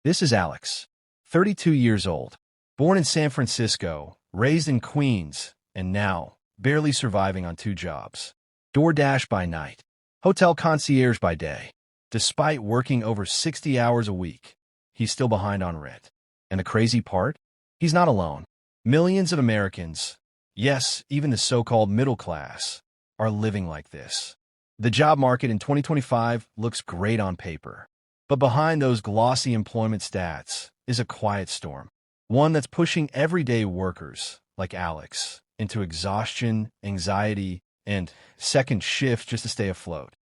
This is Alex, 32 years old, born in San Francisco, raised in Queens, and now barely surviving on 2 jobs. DoorDash by night, hotel concierge by day. Despite working over 60 hours a week, he's still behind on rent. And the crazy part? He's not alone. Millions of Americans, yes, even the so-called middle class, are living like this. The job market in 2025 looks great on paper. But behind those glossy employment stats is a quiet storm, one that's pushing everyday workers like Alex into exhaustion, anxiety, and second shift just to stay afloat.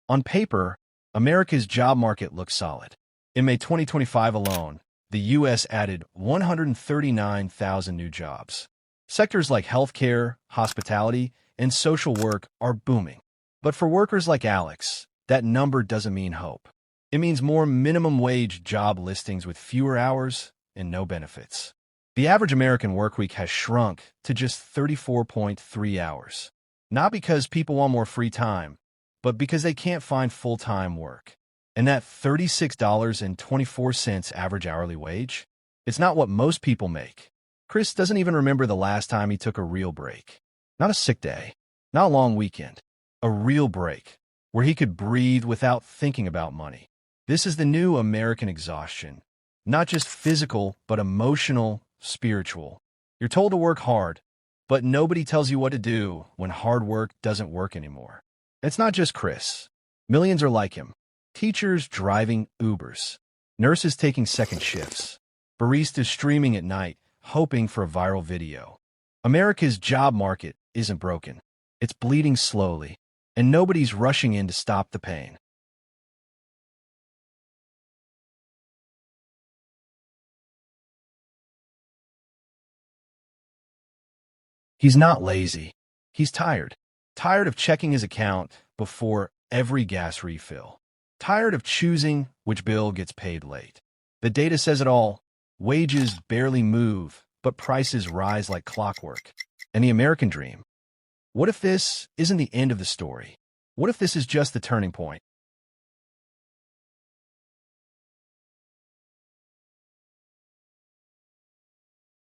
On paper, America's job market looks solid. In May 2025 alone, the U.S. added 139,000 new jobs. Sectors like healthcare, hospitality, and social work are booming. But for workers like Alex, that number doesn't mean hope. It means more minimum wage job listings with fewer hours and no benefits. The average American workweek has shrunk to just 34.3 hours. Not because people want more free time, but because they can't find full-time work. And that $36.24 average hourly wage, it's not what most people make. Chris doesn't even remember the last time he took a real break. Not a sick day, not a long weekend. A real break, where he could breathe without thinking about money. This is the new American exhaustion. Not just physical, but emotional, spiritual. You're told to work hard, but nobody tells you what to do when hard work doesn't work anymore. It's not just Chris. Millions are like him. Teachers driving Ubers. Nurses taking second shifts. Baristas streaming at night, hoping for a viral video. America's job market isn't broken. It's bleeding slowly, and nobody's rushing in to stop the pain. He's not lazy. He's tired. Tired of checking his account before every gas refill. Tired of choosing which bill gets paid late. The data says it all. Wages barely move, but prices rise like clockwork. And the American dream? What if this isn't the end of the story? What if this is just the turning point?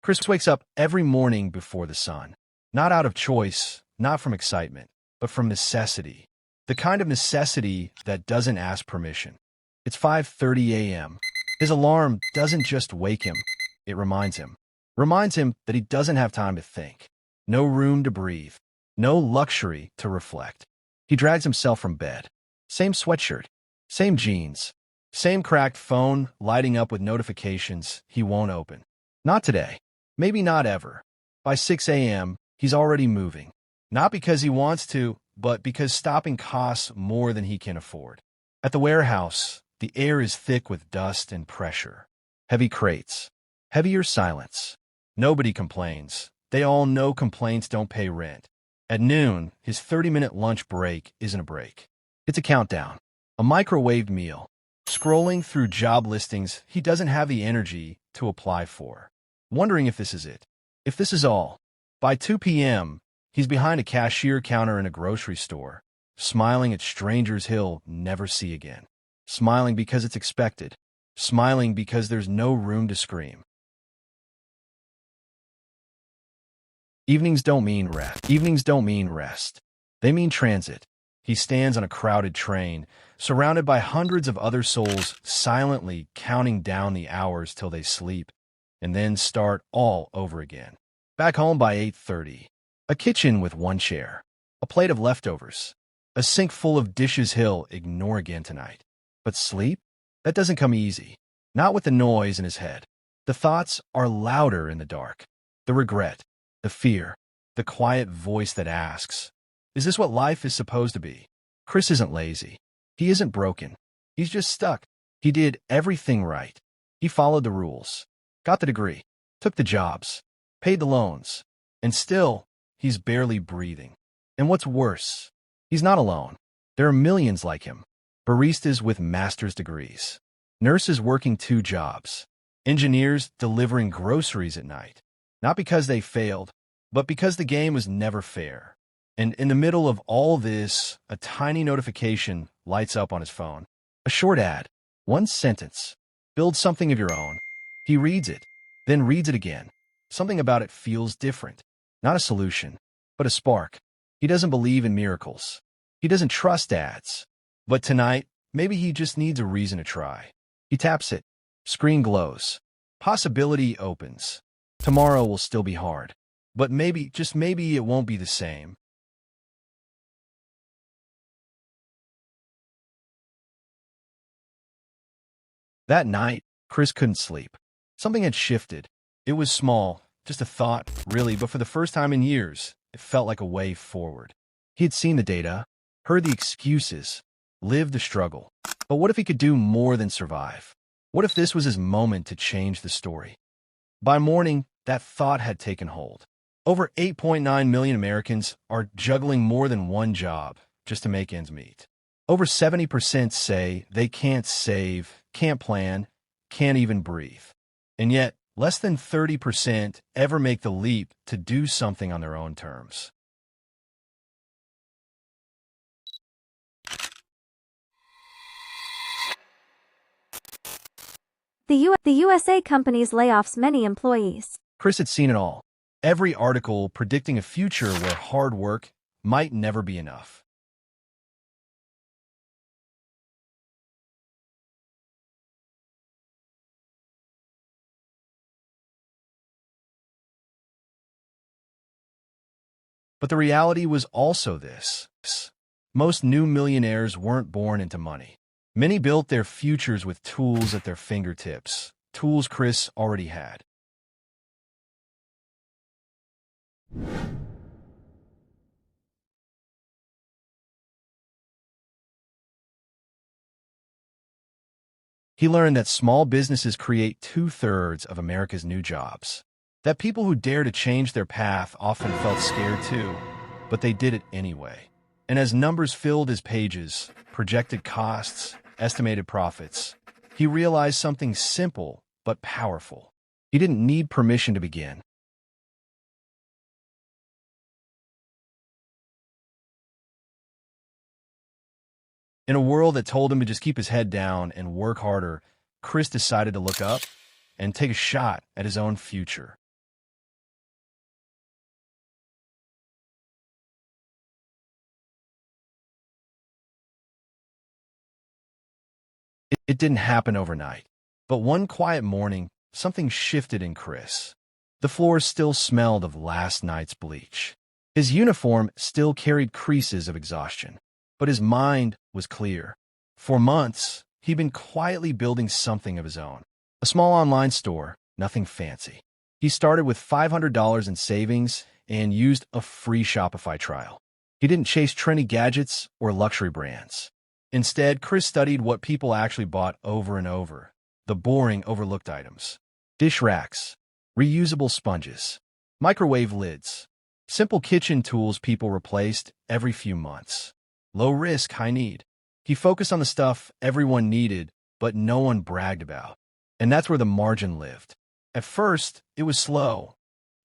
Chris wakes up every morning before the sun. Not out of choice, not from excitement, but from necessity. The kind of necessity that doesn't ask permission. It's 5:30 a.m. His alarm doesn't just wake him, it reminds him. Reminds him that he doesn't have time to think. No room to breathe. No luxury to reflect. He drags himself from bed. Same sweatshirt. Same jeans. Same cracked phone lighting up with notifications he won't open. Not today. Maybe not ever. By 6 a.m., he's already moving. Not because he wants to, but because stopping costs more than he can afford. At the warehouse, the air is thick with dust and pressure. Heavy crates. Heavier silence. Nobody complains. They all know complaints don't pay rent. At noon, his 30-minute lunch break isn't a break. It's a countdown. A microwaved meal. Scrolling through job listings he doesn't have the energy to apply for. Wondering if this is it. If this is all. By 2 p.m., he's behind a cashier counter in a grocery store, smiling at strangers he'll never see again. Smiling because it's expected. Smiling because there's no room to scream. Evenings don't mean rest. Evenings don't mean rest. They mean transit. He stands on a crowded train, surrounded by hundreds of other souls silently counting down the hours till they sleep, and then start all over again. Back home by 8:30. A kitchen with one chair. A plate of leftovers. A sink full of dishes he'll ignore again tonight. But sleep? That doesn't come easy. Not with the noise in his head. The thoughts are louder in the dark. The regret. The fear. The quiet voice that asks, is this what life is supposed to be? Chris isn't lazy. He isn't broken. He's just stuck. He did everything right. He followed the rules. Got the degree. Took the jobs. Paid the loans. And still, he's barely breathing. And what's worse, he's not alone. There are millions like him. Baristas with master's degrees. Nurses working 2 jobs. Engineers delivering groceries at night. Not because they failed, But because the game was never fair. And in the middle of all this, a tiny notification lights up on his phone. A short ad. One sentence. Build something of your own. He reads it, then reads it again. Something about it feels different. Not a solution, but a spark. He doesn't believe in miracles. He doesn't trust ads. But tonight, maybe he just needs a reason to try. He taps it. Screen glows. Possibility opens. Tomorrow will still be hard. But maybe, just maybe, it won't be the same. That night, Chris couldn't sleep. Something had shifted. It was small, just a thought, really, but for the first time in years, it felt like a way forward. He had seen the data, heard the excuses, lived the struggle. But what if he could do more than survive? What if this was his moment to change the story? By morning, that thought had taken hold. Over 8.9 million Americans are juggling more than one job just to make ends meet. Over 70% say they can't save, can't plan, can't even breathe. And yet, less than 30% ever make the leap to do something on their own terms. The USA companies layoffs many employees. Chris had seen it all. Every article predicting a future where hard work might never be enough. But the reality was also this. Most new millionaires weren't born into money. Many built their futures with tools at their fingertips, tools Chris already had. He learned that small businesses create 2/3 of America's new jobs. That people who dare to change their path often felt scared too, but they did it anyway. And as numbers filled his pages, projected costs, estimated profits, he realized something simple but powerful. He didn't need permission to begin. In a world that told him to just keep his head down and work harder, Chris decided to look up and take a shot at his own future. It didn't happen overnight. But one quiet morning, something shifted in Chris. The floor still smelled of last night's bleach. His uniform still carried creases of exhaustion, but his mind was clear. For months, he'd been quietly building something of his own. A small online store, nothing fancy. He started with $500 in savings and used a free Shopify trial. He didn't chase trendy gadgets or luxury brands. Instead, Chris studied what people actually bought over and over. The boring, overlooked items. Dish racks, reusable sponges, microwave lids, simple kitchen tools people replaced every few months. Low risk, high need. He focused on the stuff everyone needed, but no one bragged about. And that's where the margin lived. At first, it was slow.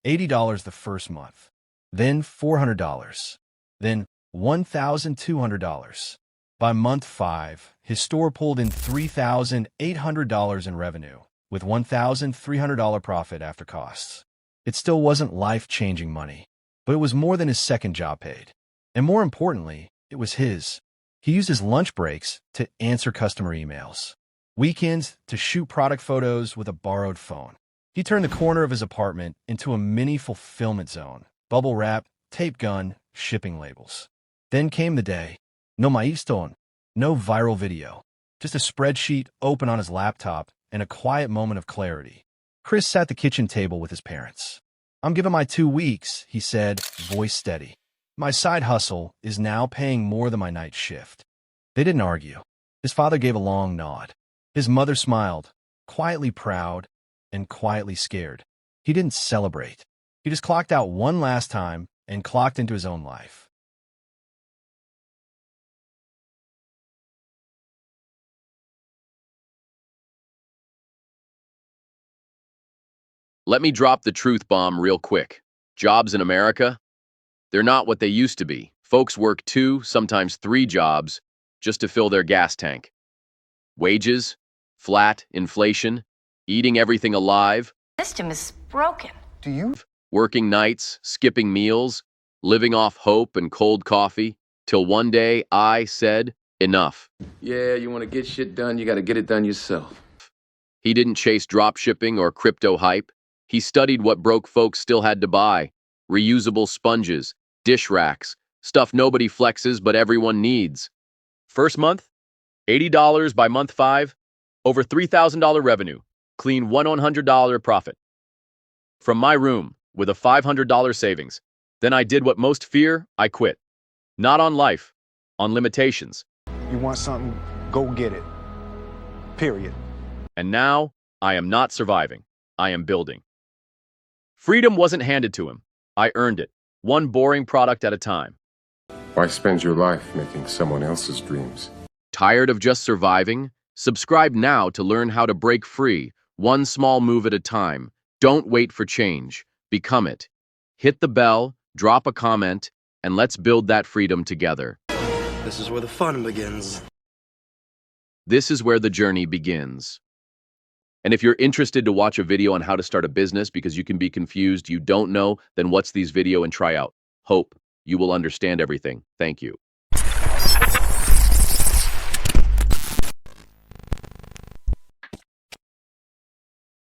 $80 the first month. Then $400. Then $1,200. By month 5, his store pulled in $3,800 in revenue, with $1,300 profit after costs. It still wasn't life-changing money, but it was more than his second job paid. And more importantly, it was his. He used his lunch breaks to answer customer emails, weekends to shoot product photos with a borrowed phone. He turned the corner of his apartment into a mini fulfillment zone, bubble wrap, tape gun, shipping labels. Then came the day. No milestone, no viral video, just a spreadsheet open on his laptop and a quiet moment of clarity. Chris sat at the kitchen table with his parents. "I'm giving my 2 weeks," he said, voice steady. "My side hustle is now paying more than my night shift." They didn't argue. His father gave a long nod. His mother smiled, quietly proud and quietly scared. He didn't celebrate. He just clocked out one last time and clocked into his own life. Let me drop the truth bomb real quick. Jobs in America? They're not what they used to be. Folks work 2, sometimes 3 jobs just to fill their gas tank. Wages, flat, inflation, eating everything alive, System is broken. working nights, skipping meals, living off hope and cold coffee, till one day I said, enough. Yeah, you want to get shit done, you got to get it done yourself. He didn't chase drop shipping or crypto hype. He studied what broke folks still had to buy. Reusable sponges, dish racks, stuff nobody flexes but everyone needs. First month, $80 by month 5, over $3,000 revenue, clean $100 profit. From my room, with a $500 savings. Then I did what most fear, I quit. Not on life, on limitations. You want something, go get it. Period. And now, I am not surviving. I am building. Freedom wasn't handed to him. I earned it, one boring product at a time. Why spend your life making someone else's dreams? Tired of just surviving? Subscribe now to learn how to break free, one small move at a time. Don't wait for change. Become it. Hit the bell, drop a comment, and let's build that freedom together. This is where the fun begins. This is where the journey begins. And if you're interested to watch a video on how to start a business because you can be confused, you don't know, then watch these video and try out. Hope you will understand everything. Thank you.